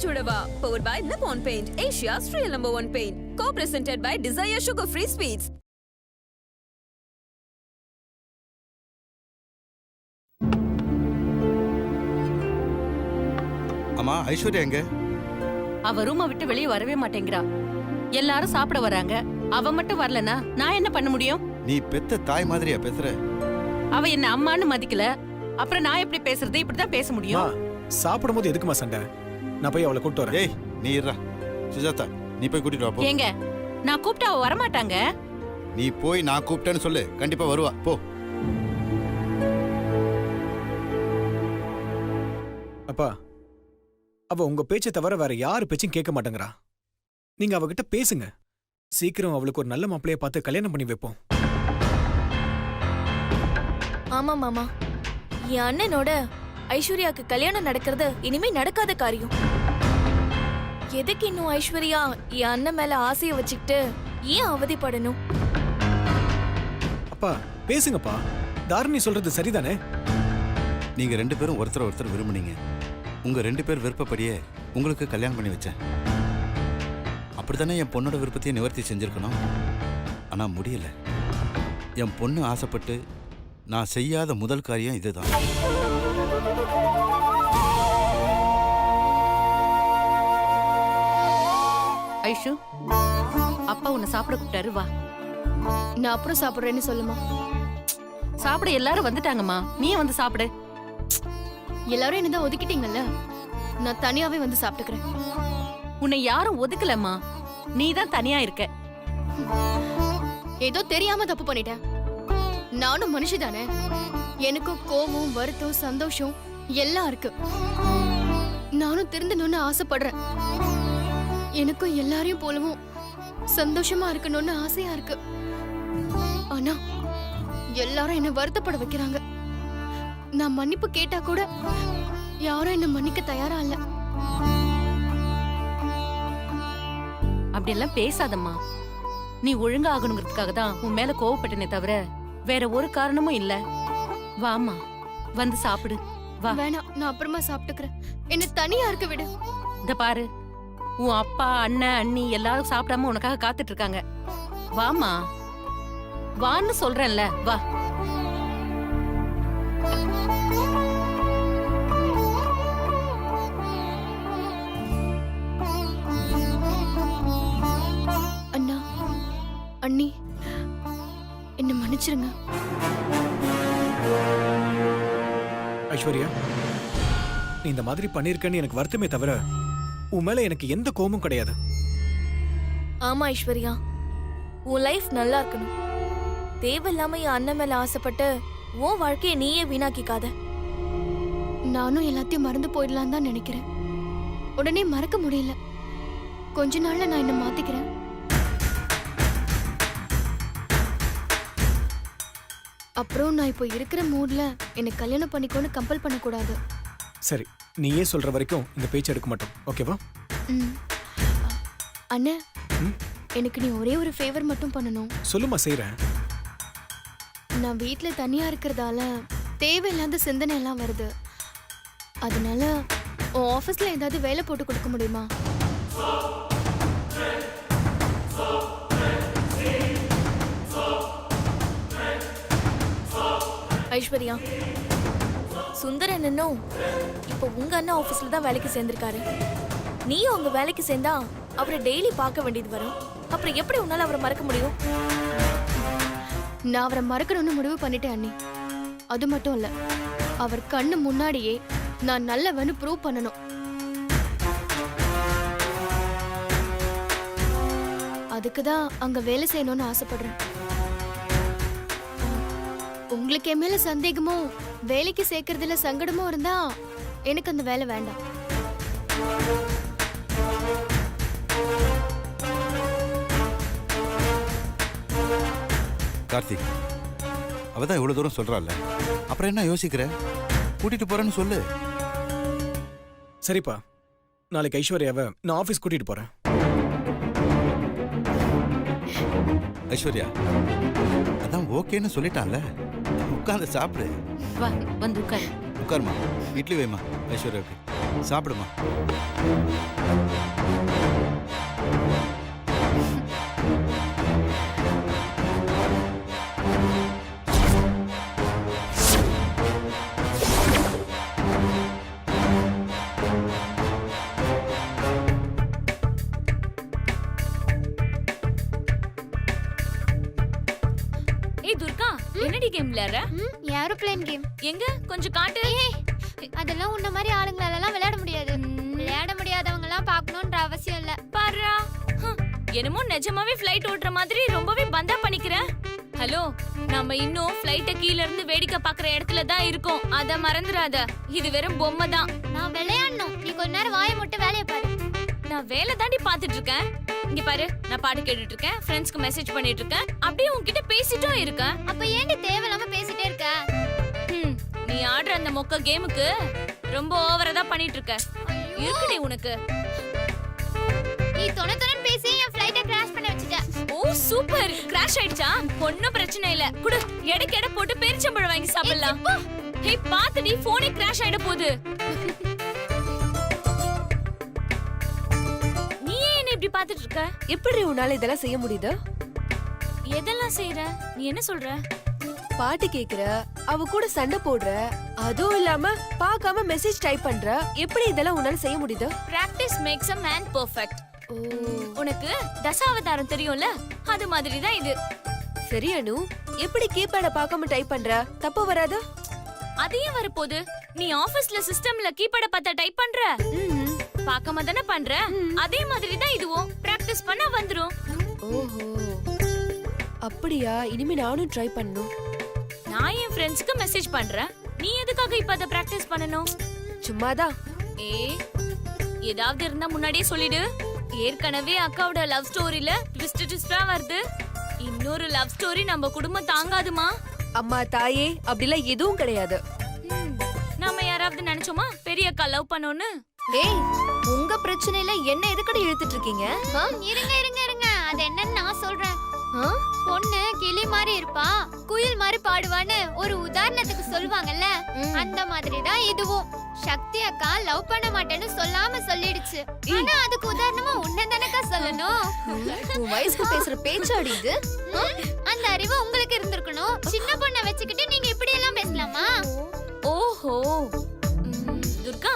Chudava, powered by Nippon Paint, Asia's real #1 paint. Co-presented by Desire Sugar Free Sweets. அம்மா, ஐஸ்வர்யா எங்க? அவ ரூமை விட்டு வெளியே வரவே மாட்டேங்கிறா. எல்லாரும் சாப்பிட வராங்க, அவ மட்டும் வரலனா நான் என்ன பண்ண முடியும்? நீ பெத்த தாய் மாதிரியா பேசுற? அவ என்ன அம்மான்னு மதிக்கல, அப்புறம் நான் எப்படி பேசுறது? இப்படிதான் பேச முடியும். சாப்பிடும்போது எதுக்குமா சண்டை? நான் போய் அவளை கூப்பிட்டு வரேன். ஏய், நீ இருடா. சுஜாதா, நீ போய் கூட்டிட்டு வா போ. ஏங்க, நான் கூப்பிட்டா அவ வரமாட்டாங்க. நீ போய் நான் கூப்பிட்டேன்னு சொல்லு, கண்டிப்பா வருவா. போ. அப்பா, அவ உங்க பேச்சை தவிர வேற யாரு பேச்சும் கேட்க மாட்டேங்கிறா. நீங்க அவகிட்ட பேசுங்க. சீக்கிரம் அவளுக்கு ஒரு நல்ல மாப்பிளைய பார்த்து கல்யாணம் பண்ணி வைப்போம். ஆமா மாமா, என் அண்ணனோட ஐஸ்வர்யாக்கு கல்யாணம் நடக்கிறது இனிமே நடக்காத காரியம். எதுக்கு இன்னும் ஐஸ்வர்யா என் அண்ணன் மேல ஆசைய வச்சுக்கிட்டு ஏன் அவதிப்படணும்? அப்பா பேசுங்கப்பா. தாரணி சொல்றது சரிதானே? நீங்க 2 பேரும் ஒருத்தர் விரும்புனீங்க. உங்க 2 பேர் விருப்பப்படியே உங்களுக்கு கல்யாணம் பண்ணி வச்சேன். அப்படித்தானே என் பொண்ணோட விருப்பத்தையும் நிவர்த்தி செஞ்சிருக்கணும். ஆனா முடியல. என் பொண்ணு ஆசைப்பட்டு நான் செய்யாத முதல் காரியம் இதுதான். ஐஷு, அப்பா உன்னை சாப்பிட கூப்பிட்டாரு, வா. நான் அப்புறம் சாப்பிடுறேன்னு சொல்லுமா. சாப்பிட எல்லாரும் வந்துட்டாங்கம்மா, நீ வந்து சாப்பிடு. எல்லாரும் என்னதான் ஒதுக்கிட்டீங்கல்ல, நான் தனியாவே வந்து சாப்பிட்டுக்கிறேன். உன்னை யாரும் ஒதுக்கலம்மா, நீ தான் தனியா இருக்க. ஏதோ தெரியாம தப்பு பண்ணிட்டேன். நானும் மனுஷிதானே. எனக்கும் கோவம், வருத்தம், சந்தோஷம் எல்லாம் இருக்கு. நானும் திருந்தணும்னு ஆசைப்படுறேன். எனக்கும் எல்லாரையும் போலவும் சந்தோஷமா இருக்கணும்னு ஆசையா இருக்கு. ஆனா எல்லாரும் என்ன வருத்தப்பட வைக்கிறாங்க. நான் மன்னிப்பு கேட்டா கூட யாரும் என்ன மன்னிக்க தயாரா இல்ல. அப்படியெல்லாம் பேசாதம்மா. நீ ஒழுங்கா ஆகணுங்கிறதுக்காக தான் உன் மேல கோவப்பட்டனே தவிர வேற ஒரு காரணமும் இல்ல. வாமா, வந்து சாப்பிடு, வா. வேணாம், நான் அப்புறமா சாப்பிட்டுக்கிறேன். என்ன தனியா இருக்க விடு. இந்த பாரு, உன் அப்பா, அண்ணன், அண்ணி எல்லாரும் சாப்பிடாம உனக்காக காத்துட்டு இருக்காங்க. வாமா, வான்னு சொல்றேன்ல, வா. அண்ணா, அண்ணி, என்ன மன்னிச்சிருங்க. ஐஸ்வர்யா, நீ இந்த மாதிரி பண்ணிருக்கன்னு எனக்கு வருத்தமே தவிர உன் மேல எனக்கு எந்த கோபமும் கிடையாது. ஆமா ஐஸ்வர்யா, உன் லைஃப் நல்லா இருக்கணும். தேவையில்லாம என் அண்ணன் மேல ஆசைப்பட்டு உன் வாழ்க்கையை நீயே வீணாக்கிக்காத. நானும் எல்லாத்தையும் மறந்து போயிடலாம் தான் நினைக்கிறேன். உடனே மறக்க முடியல. கொஞ்ச நாள்ல நான் என்ன மாத்திக்கிறேன். அப்புறம் நான் இப்போ இருக்கிற மூட்ல என்னை கல்யாணம் பண்ணிக்கொண்டு கம்பல் பண்ணக்கூடாது. சரி, நீயே சொல்ற வரைக்கும் இந்த பேச்சு எடுக்க மாட்டோம், ஓகேவா? அண்ணே, எனக்கு நீ ஒரே ஒரு ஃபேவர் மட்டும் பண்ணணும். சொல்லுமா, செய்றேன். நான் வீட்ல தனியா இருக்கிறதால தேவையில்லாத சிந்தனை எல்லாம் வருது. அதனால உன் ஆபீஸ்ல ஏதாவது வேலை போட்டு கொடுக்க முடியுமா? ஐஸ்வர்யா, சுந்தரன் இன்னும் இப்போ உங்க அண்ணா ஆபீஸ்ல தான் வேலைக்கு சேர்ந்திருக்காரு. நீயும் உங்க வேலைக்கு சேர்ந்தா அவரை டெய்லி பார்க்க வேண்டியது வரும். அப்புறம் எப்படி உன்னால அவரை மறக்க முடியும்? நான் அவரை மறக்கணும்னு முடிவு பண்ணிட்டேன் அண்ணி. அது மட்டும் இல்ல, அவர் கண்ணு முன்னாடியே நான் நல்லவன்னு ப்ரூவ் பண்ணணும். அதுக்குதான் அங்க வேலை செய்யணும்னு ஆசைப்படுறேன். உங்களுக்கு என் மேல சந்தேகமோ வேலைக்கு சேர்க்கறதுல சங்கடமோ இருந்தா எனக்கு அந்த வேலை வேண்டாம். கார்த்திக், அவதான் இவ்வளவு தூரம் சொல்றாள், அப்புறம் என்ன யோசிக்கிற? கூட்டிட்டு போறேன்னு சொல்லு. சரிப்பா, நாளைக்கு ஐஸ்வர்யாவை நான் ஆபீஸ் கூட்டிட்டு போறேன். ஐஸ்வர்யா அதான் ஓகேன்னு சொல்லிட்டான்ல, உட்கார்ந்து சாப்பிடு. வா, வந்து உட்காரு. உட்காருமா, இட்லி வைமா ஐஸ்வர்யாவுக்கு. சாப்பிடுமா. ஏய் துர்கா, என்னடி கேம் விளையாடுற? Aeroplane game. எங்க கொஞ்சம் காட்டு. அதெல்லாம் உன்ன மாதிரி ஆளுங்களால விளையாட முடியாது. விளையாட முடியாதவங்க எல்லாம் பார்க்கணும்ன்ற அவசியம் இல்ல. பாருடா. என்னமோ நிஜமாவே ஃளைட் ஓட்டுற மாதிரி ரொம்பவே பந்தா பண்ணிக்கிற. ஹலோ, நம்ம இன்னும் ஃளைட்ட கீழ இருந்து வேடிக்கை பார்க்குற இடத்துல தான் இருக்கோம். அத மறந்துடாத. இது வெறும் பொம்மை தான். நான் விளையாடணும். நீ கொஞ்ச நேரம் வாயை மட்டும் வேலைய பாரு. நான் வேலை தாண்டி பாத்துட்டு இருக்கேன். இங்க பாரு, நான் பாட்டு கேட்டுட்டு இருக்கேன், ஃப்ரெண்ட்ஸ்க்கு மெசேஜ் பண்ணிட்டு இருக்கேன், அப்படியே உன்கிட்ட பேசிட்டும் இருக்கேன். அப்ப ஏன்டி தேவையில்லாம பேசிட்டே இருக்க? நீ ஆடுற அந்த மொக்க கேமுக்கு ரொம்ப ஓவரா தான் பண்ணிட்டு இருக்க. இருக்குடி உனக்கு. நீ தொண பேசி என் ஃளைட்ட கிராஷ் பண்ண வச்சிட்ட. ஓ சூப்பர், கிராஷ் ஆயிடுச்சா? ஒண்ணும் பிரச்சனை இல்ல. குடு, எடைக்கு எடை போட்டு பெரிச்சம்பழம் வாங்கி சாப்பிடலாம். ஹே பாத்துடி, போனே கிராஷ் ஆயிட போகுது. நீ ஏன் இப்படி பாத்துட்டு இருக்க? எப்படி உன்னால இதெல்லாம் செய்ய முடியுது? எதெல்லாம் செய்யற? நீ என்ன சொல்ற? பாட்டு கேக்குற, அவ கூட சண்டை போடுற, அதுவும் இல்லாம பார்க்காம மெசேஜ் டைப் பண்ற. எப்படி இதெல்லாம் உன்னால செய்ய முடியுது? Practice makes a man perfect. உனக்கு தசாவதாரம் தெரியும்ல, அது மாதிரி தான் இது. சரி அனு, எப்படி கீபேட பார்க்காம டைப் பண்ற? தப்பு வராது? அதையும் வரப்போகுது. நீ ஆபீஸ்ல சிஸ்டம்ல கீபேட பார்த்தா டைப் பண்ற, பார்க்காம தானே பண்ற. அதே மாதிரி தான் இதுவும். பிராக்டிஸ் பண்ணா வந்துரும். ஓஹோ, அப்படியா? இனிமே நானும் ட்ரை பண்ணணும். நான் என் ஃப்ரெண்ட்ஸ்க்கு மெசேஜ் பண்றேன், நீ எதுக்காக இப்ப அத பிராக்டிஸ் பண்ணனும்? சும்மாதான். ஏதாவது இருந்தா முன்னாடியே சொல்லிடு. ஏற்கனவே அக்காவோட லவ் ஸ்டோரியில ட்விஸ்டா வருது. இன்னொரு லவ் ஸ்டோரி நம்ம குடும்பம் தாங்காதுமா. அம்மா தாயே, அப்படிலாம் எதுவும் கிடையாது. நாம யாராவது நினைச்சோமா பெரிய அக்கா லவ் பண்ணோன்னு? ஏய், உங்க பிரச்சனையில என்ன எதுக்கடி இழுத்துட்டு இருக்கீங்க? இருங்க இருங்க இருங்க, அது என்னன்னு நான் சொல்றேன். பொண்ணு கிளி மாதிரி இருப்பா, குயில் மாதிரி பாடுவான்னு ஒரு உதாரணத்துக்கு சொல்லுவாங்கல்ல, அந்த மாதிரி தான் இதுவும். சக்தி அக்கா லவ் பண்ண மாட்டேன்னு சொல்லாம சொல்லிடுச்சு. ஆனா அதுக்கு உதாரணமா உன்னதானக்கா சொல்லணும். உன் வயசுக்கு பேசுற பேச்சாடி இது? அந்த அறிவு உங்களுக்கு இருந்திருக்கணும். சின்ன பொண்ணை வச்சுக்கிட்டு நீங்க இப்படி எல்லாம் பேசலாமா? ஓஹோ, துர்கா,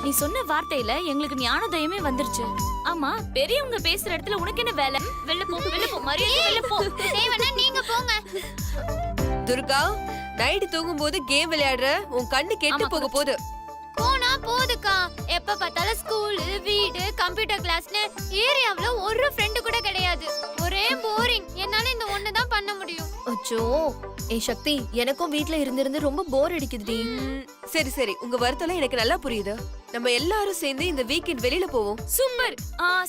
நீ சொன்ன வார்த்தையில எங்களுக்கு ஞானோதயமே வந்துருச்சு. ஆமா, பெரியவங்க பேசுற இடத்துல உனக்கு என்ன வேலை? வெளில போ, வெளில போ, மரியாதை வெளில போ. தேவனா நீங்க போங்க. துர்கா, நைட் தூங்கும் போது கேம் விளையாடுற, உன் கண்ணு கெட்டு போக போகுது. போனா போதுக்கா. எப்ப பார்த்தாலும் ஸ்கூல், வீடு, கம்ப்யூட்டர் கிளாஸ்னு ஏரியாவுல ஒரு ஃப்ரெண்டு கூட கிடையாது. ஒரே போரிங். என்னால இந்த ஒண்ணு தான் பண்ண முடியும். அச்சோ, ஏ சக்தி, எனக்கும் வீட்ல இருந்து ரொம்ப போர் அடிக்குதுடி. சரி சரி, உங்க வருத்தம் எனக்கு நல்லா புரியுது. நம்ம எல்லாரும் சேர்ந்து இந்த வீக்கெண்ட் வெளியில போவோம். சூப்பர்.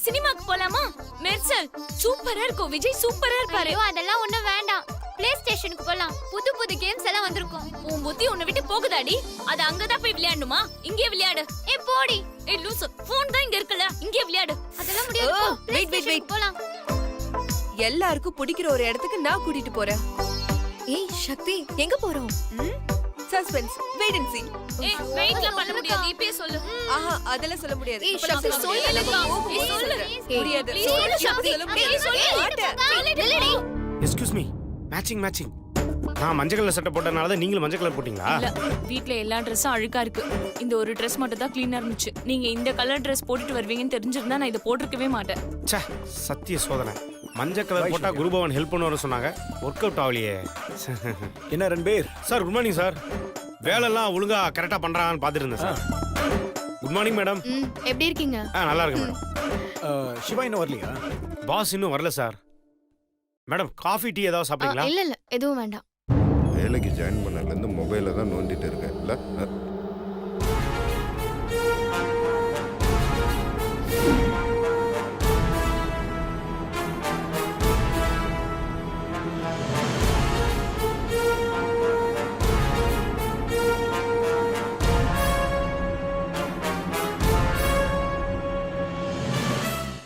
சினிமாக்கு போலாமா? மெர்சல் சூப்பரா இருக்கும். விஜய் சூப்பரா இருப்பாரு. ஐயோ, அதெல்லாம் ஒண்ணும் வேண்டாம். பிளே ஸ்டேஷனுக்கு போலாம். புது புது கேம்ஸ் எல்லாம் வந்திருக்கும். உன் புத்தி உன்னை விட்டு போகுதாடி? அது அங்கதான் போய் விளையாடணுமா? இங்கே விளையாடு. ஏ போடி. ஏய் லூசு, போன் தான் இங்க இருக்குல்ல, இங்கே விளையாடு. அதெல்லாம் முடியாது. போ. Play wait, wait, station wait. போலாம். எல்லாருக்கும் பிடிக்கிற ஒரு இடத்துக்கு நான் கூட்டிட்டு போறேன். ஏய் சக்தி, எங்க போறோம்? சஸ்பென்ஸ், வெயிட் அண்ட் சீ. ஏய் வெயிட்ல பண்ண முடியாது, இப்பயே சொல்லு. ஆஹா, அதெல்லாம் சொல்ல முடியாது. ஏய், இப்ப நான் சக்தி, சொல்ல சொல்லு. முடியாது. ஏய், சொல்லு. முடியாது. Please, சொல்லு, சக்தி. சொல்ல முடியாது. ஏய், சொல்லு. மாட்டேன். Excuse me, matching. நான் மஞ்சள் கலர் சட்டை போட்டனால தான் நீங்களும் மஞ்சள் கலர் போட்டீங்களா? இல்ல, வீட்ல எல்லா ட்ரெஸ்ஸும் அழுக்கா இருக்கு. இந்த ஒரு ட்ரெஸ் மட்டும் தான் க்ளீனா இருந்துச்சு. நீங்க இந்த கலர் ட்ரெஸ் போட்டுட்டு வருவீங்கன்னு தெரிஞ்சிருந்தா நான் இதை போட்டிருக்கவே மாட்டேன். ச்சே, சத்திய சோதனை. மஞ்சள் கலர் போட்டா குருபவன் ஹெல்ப் பண்ணுவாரு சொன்னாங்க. ஒர்க் அவுட் ஆகலையே. என்ன Ranbir? Sir good morning sir. வேலைலாம் ஒழுங்கா கரெக்டா பண்றாங்கன்னு பார்த்துட்டு இருந்தேன் சார். Good morning madam. எப்படி இருக்கீங்க? நல்லா இருக்கு மேடம். சிவா இன்னும் வரலையா? பாஸ் இன்னும் வரல சார். மேடம் காஃபி டீ ஏதாவது சாப்பிட்டீங்களா? இல்ல எதுவும் வேண்டாம். வேலைக்கு ஜாயின் பண்ணலேருந்து மொபைலில் தான் நோண்டிட்டு இருக்கேன் இல்லை?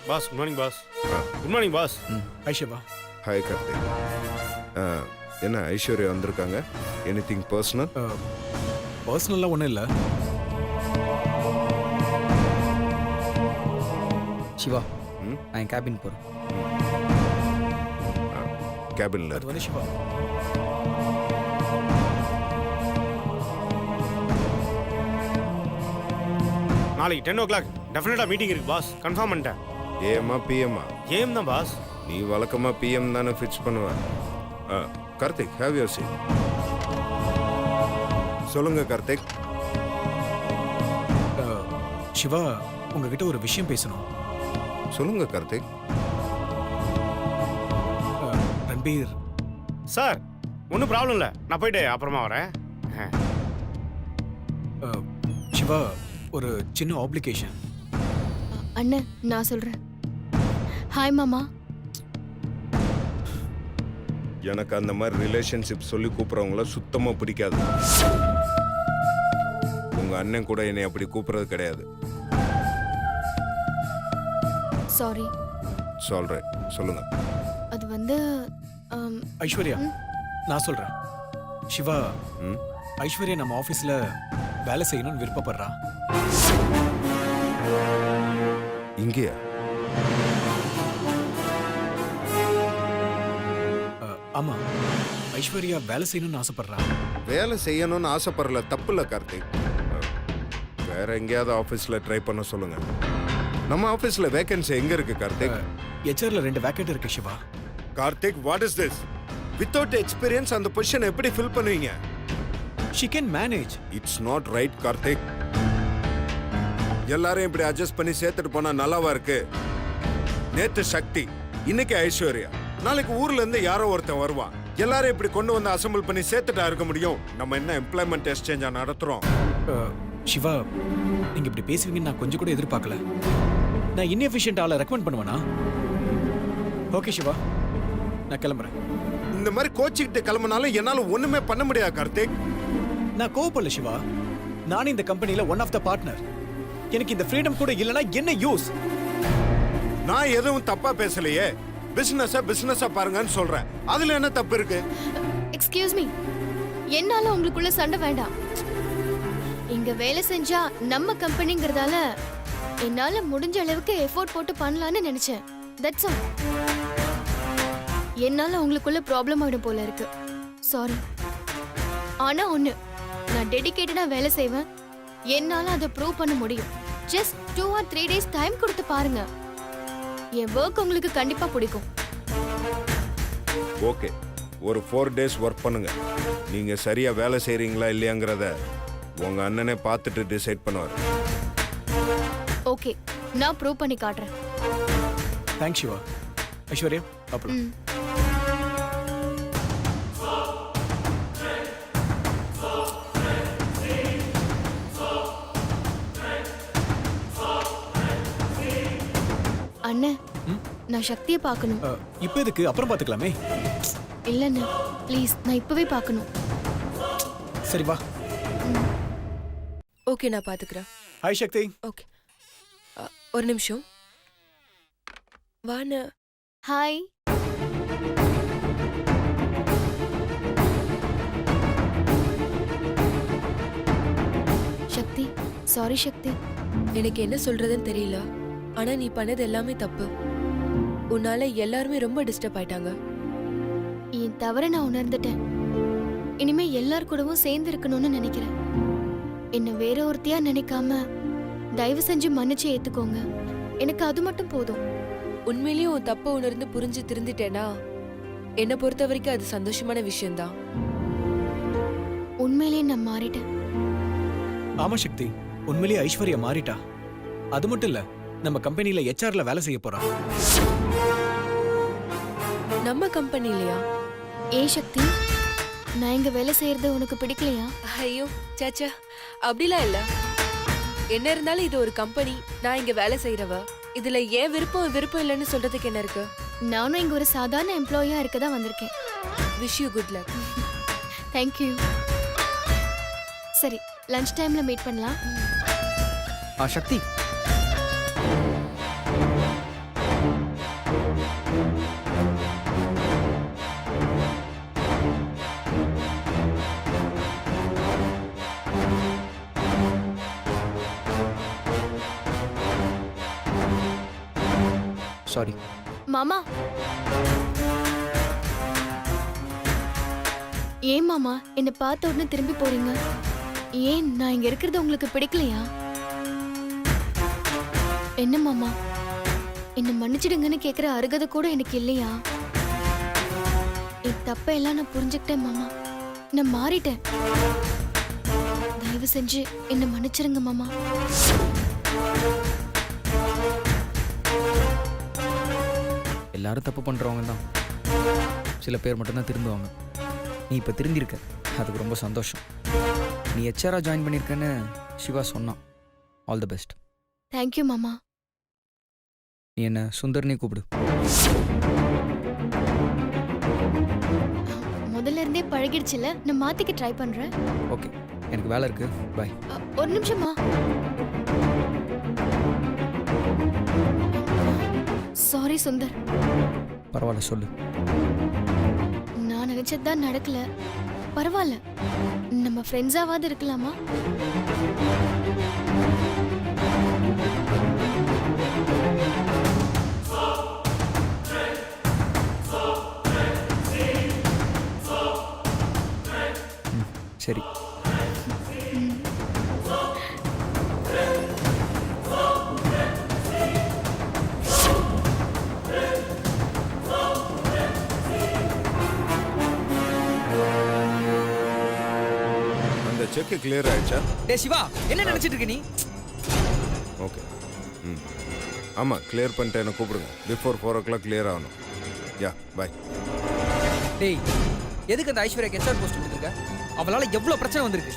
Boss good morning boss. Good morning boss. ஐஷவா. ஹாய் கார்த்திக். என்ன ஐஸ்வர்யா வந்திருக்காங்க? Anything personal? பர்சனலாக ஒன்றும் இல்லை. சிவா ம்? நான் என் கேபின் போகிறேன். கேபின்ல அது வந்து சிவா, நாளைக்கு 10 o'clock டெஃபினட்டா மீட்டிங் இருக்கு பாஸ், கன்ஃபார்ம் பண்ணிட்டேன். ஏமா பிஎம்மா? ஏம் தான் பாஸ். நீ வழக்கமா பிஎம் தானே ஃபிக்ஸ் பண்ணுவ. Karthik, have your seat. சொல்லுங்க கார்த்திக். சிவா உங்ககிட்ட ஒரு விஷயம் பேசணும். சொல்லுங்க கார்த்திக். ரன்பீர், சார் ஒன்றும் ப்ராப்ளம் இல்லை, நான் போயிட்டு அப்புறமா வரேன். சிவா ஒரு சின்ன ஆப்ளிகேஷன். அண்ணன் நான் சொல்றேன். ஹாய் மாமா. எனக்கு அந்த மாதிரி ரிலேஷன்ஷிப் சொல்லி கூப்பிட்றவங்கள சுத்தமா பிடிக்காது. உங்க அண்ணன் கூட என்னை அப்படி கூப்பிடுறது கிடையாது. சாரி. சொல்றேன், சொல்லுங்க. அது வந்து ஐஸ்வர்யா, நான் சொல்றேன். சிவா, ம்? ஐஸ்வர்யா நம்ம ஆபீஸ்ல வேலை செய்யணும்னு விருப்பப்படுறா. இங்கேயா? ஆமா, ஐஸ்வர்யா வேலை செய்யணும்னு ஆசைப்படுறா. வேலை செய்யணும்னு ஆசைப்படல, தப்பு இல்லை கார்த்திக். வேற எங்கேயாவது ஆஃபீஸில் ட்ரை பண்ண சொல்லுங்க. நம்ம ஆஃபீஸில் வேகன்சி எங்க இருக்கு கார்த்திக்? ஹெச்ஆர்ல 2 வேக்கன்ட் இருக்கு Siva. Karthik, what is this? Without experience அந்த பொசிஷன் எப்படி ஃபில் பண்ணுவீங்க? She can manage. It's not right Karthik. எல்லாரும் இப்படி அட்ஜஸ்ட் பண்ணி சேர்த்துட்டு போனா நல்லாவா இருக்கு? நேத்து சக்தி, இன்னைக்கு ஐஸ்வர்யா, நாளைக்கு ஊர்ல இருந்து யாரோ ஒருத்தன் வருவான். எல்லாரும் இப்படி கொண்டு வந்து அசம்பிள் பண்ணி சேர்த்துட்டா இருக்க முடியும்? நம்ம என்ன எம்ப்ளாய்மெண்ட் எக்ஸ்சேஞ்சா நடத்துறோம்? சிவா, நீங்க இப்படி பேசுவீங்கன்னு நான் கொஞ்சம் கூட எதிர்பார்க்கல. நான் இன்எஃபிஷியன்ட் ஆளை ரெக்கமெண்ட் பண்ணுவேனா? ஓகே சிவா, நான் கிளம்புறேன். இந்த மாதிரி கோச்சிக்கிட்டு கிளம்பினாலும் என்னால ஒண்ணுமே பண்ண முடியாது கார்த்திக். நான் கோவப்படல சிவா, நானும் இந்த கம்பெனில ஒன் ஆஃப் த பார்ட்னர். எனக்கு இந்த ஃப்ரீடம் கூட இல்லைன்னா என்ன யூஸ்? நான் எதுவும் தப்பா பேசலையே. பிசினஸா பாருங்கன்னு சொல்றேன். அதுல என்ன தப்பு இருக்கு? எக்ஸ்கியூஸ் மீ, என்னால உங்களுக்குள்ள சண்டை வேண்டாம். இங்க வேலை செஞ்சா நம்ம கம்பெனிங்கிறதால என்னால முடிஞ்ச அளவுக்கு எஃபோர்ட் போட்டு பண்ணலாம்னு நினைச்சேன். That's all. என்னால உங்களுக்குள்ள ப்ராப்ளம் ஆயிடும் போல இருக்கு. சாரி. ஆனா ஒண்ணு, நான் டெடிகேட்டடா வேலை செய்வேன். என்னால அதை ப்ரூவ் பண்ண முடியும். ஜஸ்ட் 2 or 3 days டைம் கொடுத்து பாருங்க. என் ஒர்க் உங்களுக்கு கண்டிப்பா பிடிக்கும். ஓகே, ஒரு 4 days ஒர்க் பண்ணுங்க. நீங்க சரியா வேலை செய்றீங்களா இல்லையாங்கிறத உங்க அண்ணனே பார்த்துட்டு டிசைட் பண்ணுவார். ஓகே, நான் ப்ரூவ் பண்ணி காட்டுறேன். தேங்க்ஸ் சிவா. ஐஸ்வர்யா, அப்புறம் அண்ணே, நான் சக்தியை பார்க்கணும். இப்போ எதுக்கு? அப்புறம் பார்த்துக்கலாமே. இல்லண்ணே, ப்ளீஸ், நான் இப்பவே பார்க்கணும். சரி வா. ஓகே, நான் பாத்துக்கிறேன். ஹாய் சக்தி. ஓகே, ஒரு நிமிஷம். வாண்ண. ஹாய். சக்தி, சாரி சக்தி. எனக்கு என்ன சொல்றதுன்னு தெரியல. ஆனா நீ பண்ணது எல்லாமே தப்பு. உன்னால எல்லாருமே ரொம்ப டிஸ்டர்ப் ஆயிட்டாங்க. என் தவற நான் உணர்ந்துட்டேன். இனிமே எல்லார் கூடவும் சேர்ந்து இருக்கணும்னு நினைக்கிறேன். என்ன வேற ஒருத்தியா நினைக்காம தயவு செஞ்சு மன்னிச்சு ஏத்துக்கோங்க. எனக்கு அது மட்டும் போதும். உண்மையிலேயே உன் தப்ப உணர்ந்து புரிஞ்சு திருந்திட்டேனா என்னை பொறுத்த வரைக்கும் அது சந்தோஷமான விஷயம்தான். உண்மையிலேயே நான் மாறிட்டேன். ஆமா சக்தி, உண்மையிலேயே ஐஸ்வர்யா மாறிட்டா. அது மட்டும் இல்ல, நம்ம கம்பெனில ஹெச்ஆர்ல வேலை செய்ய போறா. நம்ம கம்பெனிலயா? ஏ சக்தி, நான் இங்க வேலை செய்யறது உனக்கு பிடிக்கலையா? ஐயோ சாச்சா, அப்படிலாம் இல்ல. என்ன இருந்தாலும் இது ஒரு கம்பெனி. நான் இங்க வேலை செய்யறவ. இதுல ஏன் விருப்பம் இல்லைன்னு சொல்றதுக்கு என்ன இருக்கு? நானும் இங்க ஒரு சாதாரண எம்ப்ளாயியா இருக்க தான் வந்திருக்கேன். Wish you good luck. Thank you. சரி, லஞ்ச் டைம்ல மீட் பண்ணலாம். சக்தி, சாரி. மாமா ஏன் மாமா என்ன பார்த்த உடனே திரும்பி போறீங்க? ஏன் நான் இங்க இருக்கிறது உங்களுக்கு பிடிக்கலையா? என்ன மாமா, என்ன மன்னிச்சிடுங்கன்னு கேக்குற அருகதை கூட எனக்கு இல்லையா? என் தப்ப எல்லாம் நான் புரிஞ்சுக்கிட்டேன் மாமா. நான் மாறிட்டேன். தயவு செஞ்சு என்ன மன்னிச்சிருங்க மாமா. எல்லாரும் தப்பு பண்ணுறவங்க தான். சில பேர் மட்டும்தான் திருந்துவாங்க. நீ இப்போ திருந்திருக்க, அதுக்கு ரொம்ப சந்தோஷம். நீ ஹெச்ஆராக ஜாயின் பண்ணியிருக்கேன்னு சிவா சொன்னான். All the best. தேங்க்யூ மாமா. நீ என்ன சுந்தர்னே கூப்பிடு. முதல்ல இருந்தே பழகிடுச்சுல, நான் மாத்திக்க ட்ரை பண்றேன். ஓகே, எனக்கு வேலை இருக்கு. பாய். ஒரு நிமிஷமா. சாரி சுந்தர். பரவாயில்ல, சொல்லு. நான் நினைச்சதுதான் நடக்கல. பரவாயில்ல, நம்ம ஃப்ரெண்ட்ஸாவது இருக்கலாமா? சரி. அந்த செக் கிளியர் ஆயிடுச்சா? டேய் சிவா, என்ன நினைச்சிட்டு இருக்க நீ? ஓகே. ம் ஆமாம், கிளியர் பண்ணிட்டு என்ன கூப்பிடுங்க. பிஃபோர் 4 o'clock கிளியர் ஆகணும். யா பாய். டேய், எதுக்கு அந்த ஐஸ்வர்யா ஹெச்ஆர் போஸ்ட் கொடுத்துருக்க? அவளால எவ்வளவு பிரச்சனை வந்திருக்கு.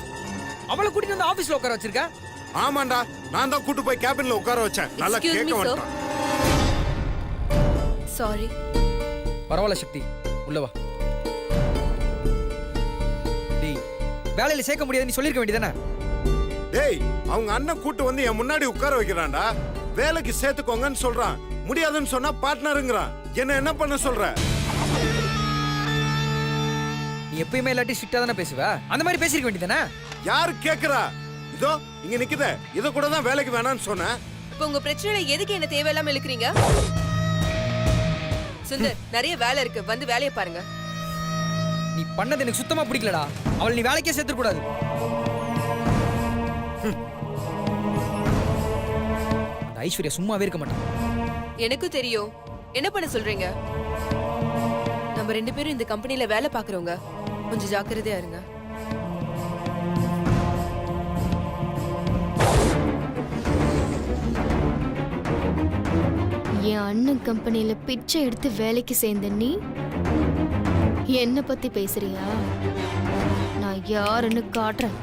அவளை கூட்டிட்டு வந்து ஆபீஸ்ல உட்கார வச்சிருக்க. ஆமாண்டா, நான் தான் கூட்டு போய் கேபின்ல உட்கார வச்சேன். நல்லா Excuse me, கேட்க sir. மாட்டான். சாரி. பரவாயில்ல சக்தி, உள்ள வா. டேய், வேலையில சேர்க்க முடியாது நீ சொல்லிருக்க வேண்டியதானே? டேய், அவங்க அண்ணன் கூட்டு வந்து என் முன்னாடி உட்கார வைக்கிறான்டா. வேலைக்கு சேர்த்துக்கோங்கன்னு சொல்றான். முடியாதுன்னு சொன்னா பார்ட்னருங்கிறான். என்ன பண்ண சொல்ற? நீ எப்பயுமே எல்லாத்தையும் ஸ்ட்ரிக்டா தானே பேசுவ. அந்த மாதிரி பேசிருக்க வேண்டியதானே? யாரு கேக்குறா? இதோ இங்க நிக்குதே, இத கூட தான் வேலைக்கு வேணாம்னு சொன்னேன். இப்போ உங்க பிரச்சனையில எதுக்கு என்ன தேவையில்லாம இழுக்கிறீங்க? சுந்தர், நிறைய வேலை இருக்கு, வந்து வேலையை பாருங்க. நீ பண்ணது எனக்கு சுத்தமா பிடிக்கலடா. அவளை நீ வேலைக்கே சேர்த்துக்க கூடாது. அந்த ஐஸ்வர்யா சும்மாவே இருக்க மாட்டான். எனக்கும் தெரியும். என்ன பண்ண சொல்றீங்க? நம்ம 2 பேரும் இந்த கம்பெனில வேலை பாக்குறவங்க. கொஞ்சம் ஜாக்கிரதையா இருங்க. என் அண்ணன் கம்பெனில பிச்சை எடுத்து வேலைக்கு சேர்ந்த நீ என்ன பத்தி பேசுறியா? நான் யாருன்னு காட்டுறேன்.